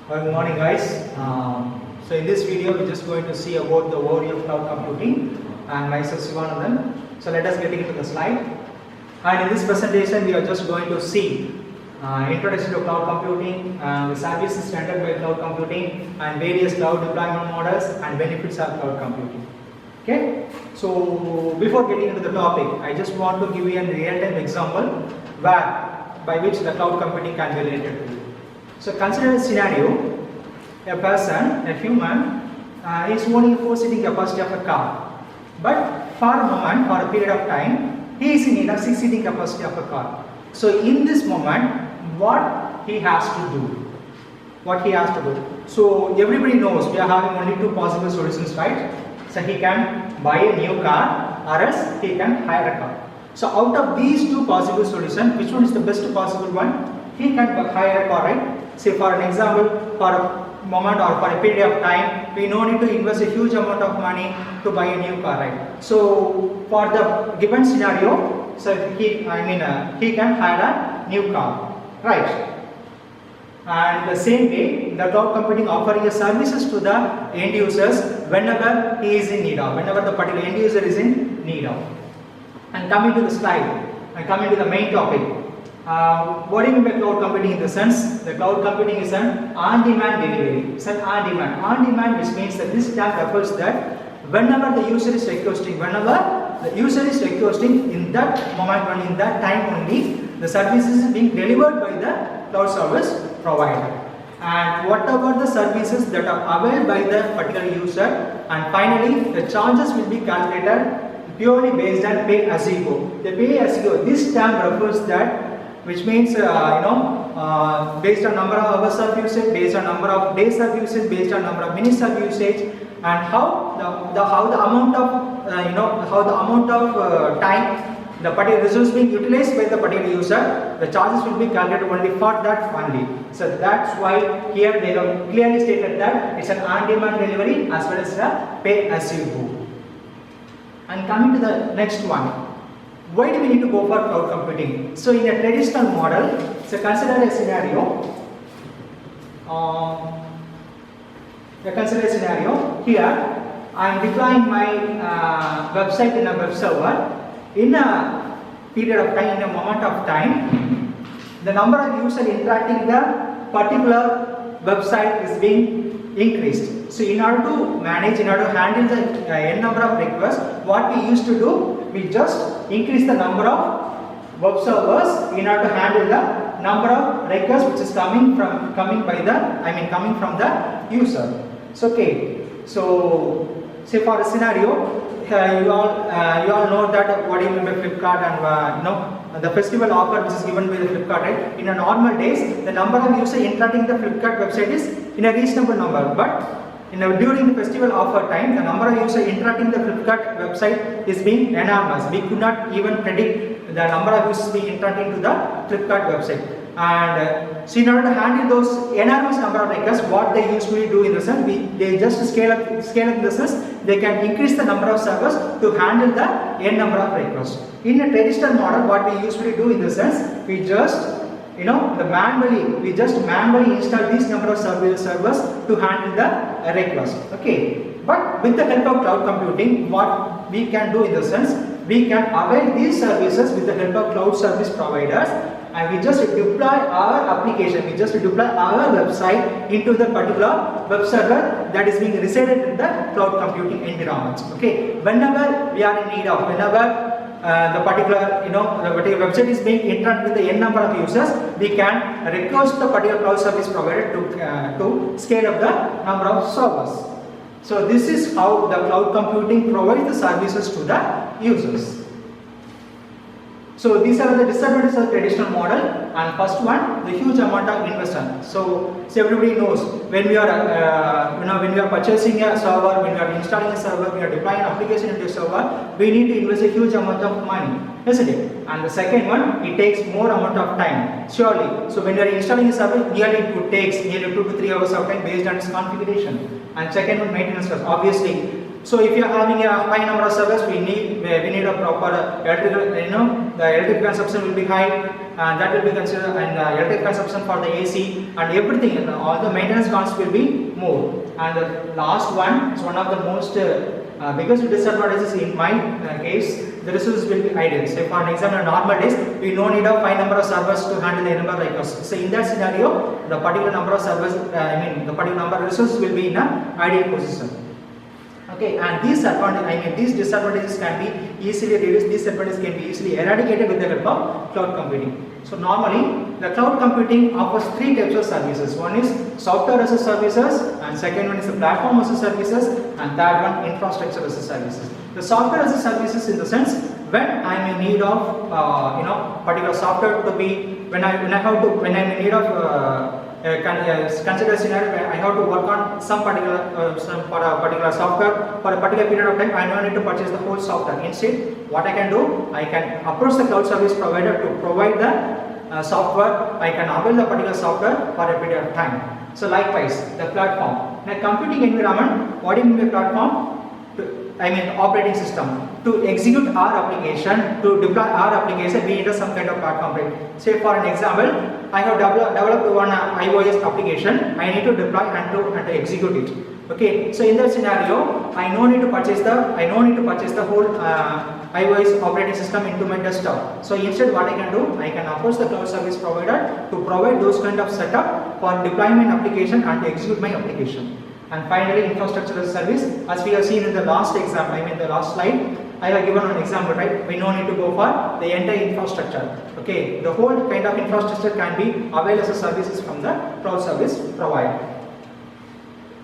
Good morning, guys. So in this video, we're just going to see about the overview of cloud computing and myself Sivanantham. So let us get into the slide. And in this presentation, we are just going to see introduction to cloud computing, the services rendered by cloud computing, and various cloud deployment models and benefits of cloud computing. Okay. So before getting into the topic, I just want to give you a real-time example by which the cloud computing can be related to. So consider a scenario, a person, a human, is owning a 4-seating capacity of a car. But for a moment, for a period of time, he is in need of 6-seating capacity of a car. So in this moment, what he has to do? So everybody knows we are having only two possible solutions, right? So he can buy a new car or else he can hire a car. So out of these two possible solutions, which one is the best possible one? He can hire a car, right? Say for an example, for a moment or for a period of time, we no need to invest a huge amount of money to buy a new car, right? So for the given scenario, so he can hire a new car, right? And the same way, the cloud computing offering services to the end users whenever he is in need of, whenever the particular end user is in need of. And coming to the slide, and coming to the main topic. What do you mean by cloud computing in the sense? The cloud computing is an on-demand delivery. It's an on-demand. On-demand, which means that this term refers that whenever the user is requesting, in that moment and in that time only, the services is being delivered by the cloud service provider. And whatever the services that are availed by the particular user, and finally the charges will be calculated purely based on pay as you go. The pay as you go, this term refers that, which means based on number of hours of usage, based on number of days of usage, based on number of minutes of usage, and how the amount of time the particular resource being utilized by the particular user, the charges will be calculated only for that only. So that's why here they have clearly stated that it's an on-demand delivery as well as a pay as you go. And coming to the next one, why do we need to go for cloud computing? So in a traditional model, so consider a scenario. Here I am deploying my website in a web server. In a period of time, in a moment of time, the number of users interacting the particular website is being increased. So in order to handle the n number of requests, what we used to do, we just increase the number of web servers in order to handle the number of requests which is coming from the user. So okay. So say for a scenario, you all know that what do you mean by Flipkart and the festival offer which is given by the Flipkart, right? In a normal days, the number of users interacting the Flipkart website is in a reasonable number, but during the festival offer time, the number of users interacting the Flipkart website is being enormous. We could not even predict the number of users being interacting to the Flipkart website. And so in order to handle those enormous number of requests, what they usually do in the sense, they just scale up in the sense, they can increase the number of servers to handle the n number of requests. In a traditional model, what we usually do in the sense, we just manually install these number of servers to handle the request. Okay. But with the help of cloud computing, what we can do in the sense, we can avail these services with the help of cloud service providers, and we just deploy our application, we just deploy our website into the particular web server that is being resided in the cloud computing environments. Okay. Whenever we are in need of, the particular website is being interacted with the n number of users, we can request the particular cloud service provider to scale up the number of servers. So this is how the cloud computing provides the services to the users. So these are the disadvantages of the traditional model, and first one, the huge amount of investment. So everybody knows when we are purchasing a server, when we are installing a server, we are deploying an application into a server, we need to invest a huge amount of money, isn't it? And the second one, it takes more amount of time, surely. So when you are installing a server, it takes nearly 2 to 3 hours of time based on its configuration. And second one, maintenance cost, obviously. So if you are having a high number of servers, we need a proper electrical, the electric consumption will be high, and that will be considered, and electric consumption for the AC and everything, and all the maintenance costs will be more. And the last one is one of the most biggest disadvantages in my case. The resources will be idle. Say for an example, normal days we no need of 5 number of servers to handle the number of requests. So in that scenario, the particular number of servers, the particular number of resources will be in an ideal position. Okay, and these disadvantages can be easily reduced. These advantages can be easily eradicated with the help of cloud computing. So normally, the cloud computing offers 3 types of services. One is software as a services, and second one is the platform as a services, and third one infrastructure as a services. The software as a services in the sense when I am in need of particular software to be when I am in need of consider a scenario where I have to work on some particular software for a particular period of time. I don't need to purchase the whole software. Instead, what I can do, I can approach the cloud service provider to provide the software. I can avail the particular software for a period of time. So likewise, the platform. In a computing environment, what do you mean by platform? Operating system. To execute our application, to deploy our application, we need some kind of platform, right? Say for an example, I have developed one iOS application. I need to deploy and to execute it. Okay, so in that scenario, I no need to purchase the whole iOS operating system into my desktop. So instead, what I can do, I can approach the cloud service provider to provide those kind of setup for deploying my application and to execute my application. And finally, infrastructure as a service, as we have seen in the last example, the last slide, I have given an example, right? We no need to go for the entire infrastructure. Okay, the whole kind of infrastructure can be available as a services from the cloud service provider.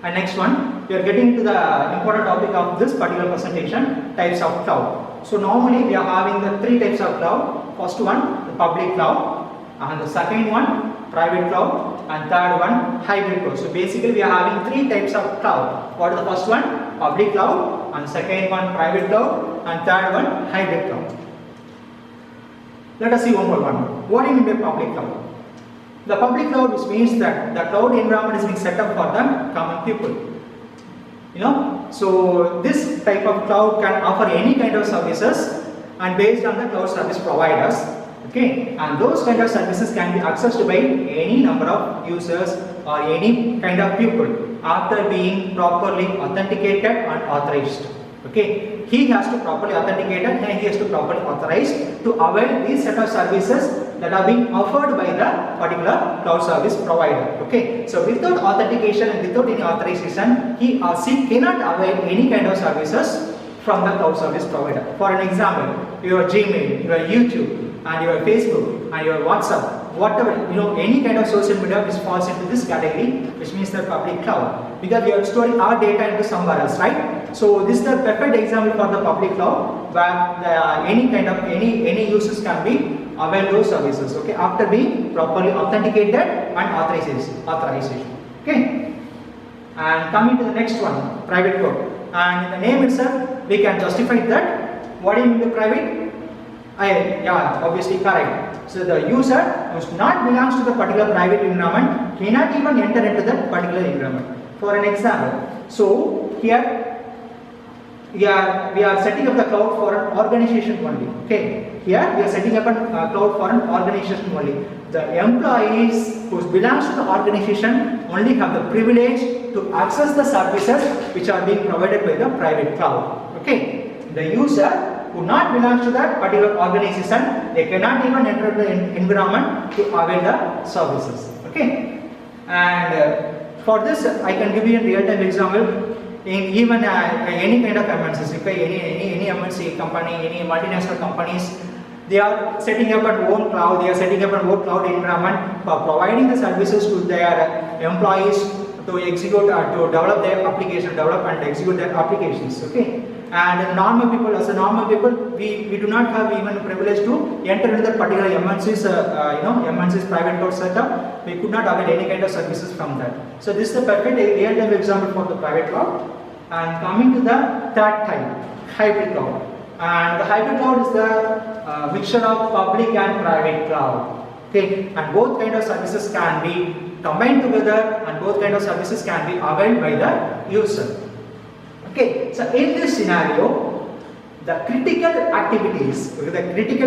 And next one, we are getting into the important topic of this particular presentation, types of cloud. So normally we are having the 3 types of cloud. First one, the public cloud, and the second one, private cloud, and third one, hybrid cloud. So basically we are having 3 types of cloud. What is the first one? Public cloud, and second one, private cloud, and third one, hybrid cloud. Let us see one more one. What do you mean by public cloud? The public cloud, which means that the cloud environment is being set up for the common people. So this type of cloud can offer any kind of services and based on the cloud service providers. Okay, and those kind of services can be accessed by any number of users or any kind of people after being properly authenticated and authorized. Okay, he has to properly authenticate and he has to properly authorize to avail these set of services that are being offered by the particular cloud service provider. Okay, so without authentication and without any authorization, he or she cannot avail any kind of services from the cloud service provider. For an example, your Gmail, your YouTube, and your Facebook, and your WhatsApp, whatever, any kind of social media which falls into this category, which means the public cloud, because we are storing our data into somewhere else, right? So this is the perfect example for the public cloud where any users can be avail those services. Okay, after being properly authenticated and authorization. Okay, and coming to the next one, private cloud. And in the name itself, we can justify that. What do you mean by private? Yeah, obviously correct. So the user who not belongs to the particular private environment cannot even enter into that particular environment. For an example, so here we are setting up the cloud for an organization only. Okay, here we are setting up a cloud for an organization only. The employees who belongs to the organization only have the privilege to access the services which are being provided by the private cloud. Okay, the user who not belongs to that particular organization, they cannot even enter the environment to avail the services. Okay, and for this I can give you a real-time example. In even any kind of MNCs, any MNC company, any multinational companies, they are setting up an own cloud. They are setting up an own cloud environment for providing the services to their employees to execute or to develop their application, develop and execute their applications. Okay. And normal people, as a normal people, we do not have even privilege to enter into that particular MNC's, MNC's private cloud setup. We could not avail any kind of services from that. So this is the perfect real-time example for the private cloud. And coming to the third type, hybrid cloud. And the hybrid cloud is the mixture of public and private cloud. Okay, and both kind of services can be combined together, and both kind of services can be availed by the user. Okay, so in this scenario, the critical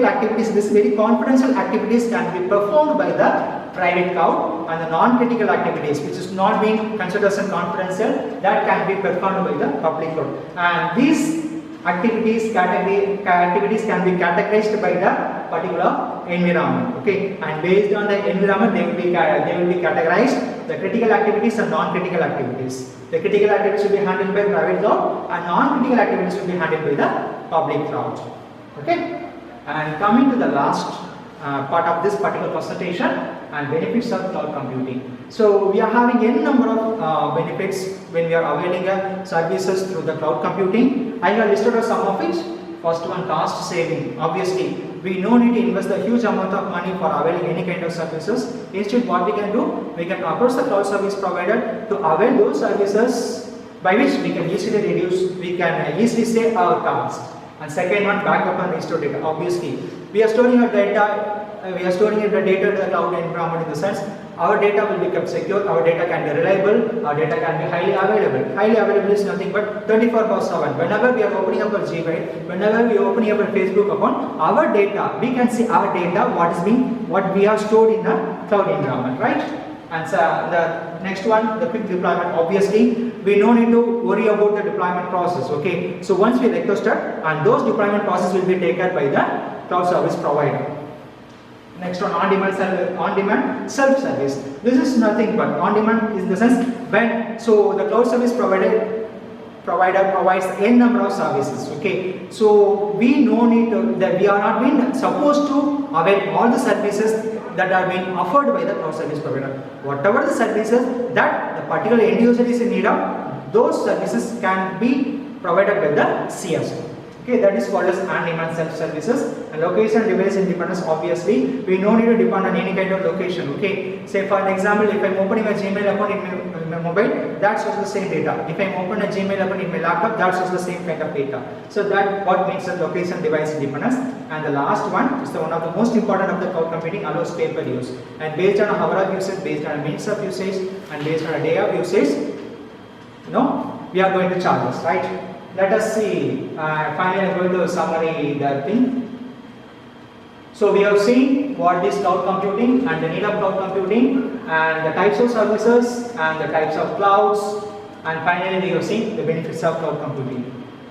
activities, this very confidential activities can be performed by the private cloud, and the non-critical activities which is not being considered as confidential, that can be performed by the public cloud. And these activities can be categorized by the particular environment. Okay, and based on the environment they will be categorized, the critical activities and non-critical activities. The critical activities will be handled by private cloud and non-critical activities will be handled by the public cloud. Okay, and coming to the last part of this particular presentation, and benefits of cloud computing. So we are having n number of benefits when we are availing services through the cloud computing. I have listed some of it. First one, cost saving. Obviously, we no need to invest a huge amount of money for availing any kind of services. Instead, what we can do, we can approach the cloud service provider to avail those services, by which we can easily save our cost. And second one, backup and restore data. Obviously, we are storing our data. To the cloud environment, in the sense our data will be kept secure, our data can be reliable, our data can be highly available. Highly available is nothing but 24/7. Whenever we are opening up our Gmail, whenever we are opening up our Facebook account, our data, we can see our data, what we have stored in the cloud environment, right? And so the next one, the quick deployment. Obviously, we no need to worry about the deployment process. Okay, so once we requested, and those deployment process will be taken by the cloud service provider. Next one, on-demand self-service. This is nothing but on-demand in the sense when the cloud service provider provides n number of services. Okay, so we no need to, that we are not being supposed to avail all the services that are being offered by the cloud service provider. Whatever the services that the particular end user is in need of, those services can be provided by the CSP. Okay, that is called as on-demand self-services. And location and device independence, obviously, we no need to depend on any kind of location. Okay, say for an example, if I am opening my Gmail account in my mobile, that shows the same data. If I am opening a Gmail account in my laptop, that shows the same kind of data. So that what makes the location device independence. And the last one is one of the most important of the cloud computing, allows pay-per-use. And based on hour of usage, based on minutes of usage, and based on a day of usage, we are going to charge us, right? Let us see. Finally, I am going to summary the thing. So we have seen what is cloud computing and the need of cloud computing, and the types of services and the types of clouds, and finally we have seen the benefits of cloud computing.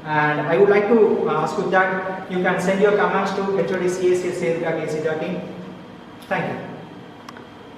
And I would like to ask you that you can send your comments to hod.cac@ac.in. Thank you.